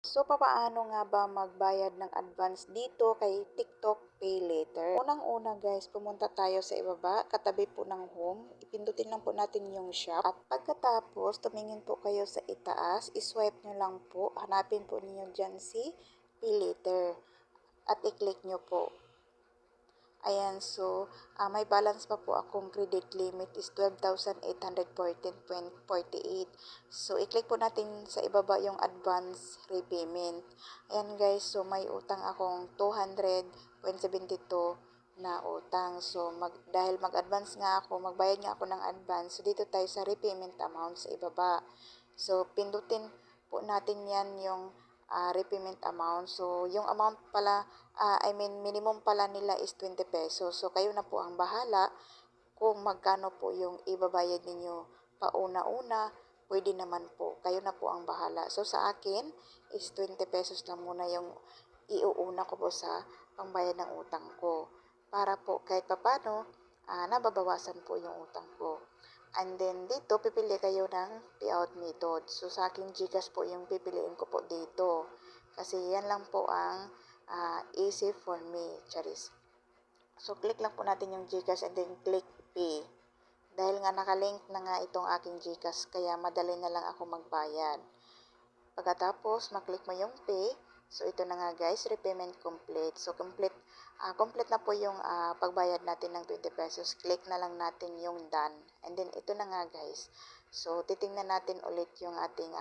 So, papaano nga ba magbayad ng advance dito kay TikTok Pay Later? Unang-una guys, pumunta tayo sa ibaba, katabi po ng home. Ipindutin lang po natin yung shop. At pagkatapos, tumingin po kayo sa itaas, iswipe nyo lang po, hanapin po niyo dyan si Pay Later. At i-click nyo po. Ayan, so may balance pa po akong credit limit is 12,814.48. So, i-click po natin sa ibaba yung advance repayment. Ayan guys, so may utang akong 200.72 na utang. So, dahil mag-advance nga ako, magbayad nga ako ng advance. So, dito tayo sa repayment amount sa ibaba. So, pindutin po natin yan yung repayment amount. So, yung amount pala, minimum pala nila is 20 pesos. So, kayo na po ang bahala kung magkano po yung ibabayad ninyo pauna-una. Pwede naman po. Kayo na po ang bahala. So, sa akin is 20 pesos lang muna yung iuuna ko po sa pangbayad ng utang ko. Para po kahit papano, nababawasan po yung utang ko. And then dito, pipili kayo ng payout method. So sa akin, GCash po yung pipiliin ko po dito. Kasi yan lang po ang easy for me, charis. So click lang po natin yung GCash and then click pay. Dahil nga nakalink na nga itong aking GCash, kaya madali na lang ako magbayad. Pagkatapos, maklik mo yung pay. So ito na nga guys, repayment complete. So complete na po yung pagbayad natin ng 20 pesos. Click na lang natin yung done. And then ito na nga guys. So titingnan natin ulit yung ating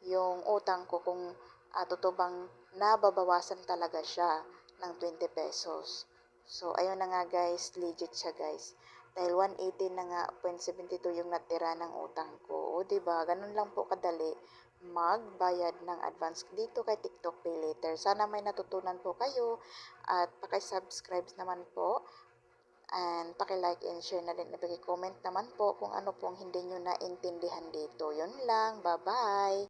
yung utang ko kung totoo bang nababawasan talaga siya ng 20 pesos. So ayun na nga guys, legit siya guys. Dahil 180 na nga 0.72 yung natira ng utang ko. O diba, ganun lang po kadali magbayad ng advance dito kay TikTok Pay Later. Sana may natutunan po kayo at paki-subscribe naman po and paki-like and share na din at paki-comment naman po kung ano pong hindi nyo naintindihan dito. Yun lang. Bye-bye!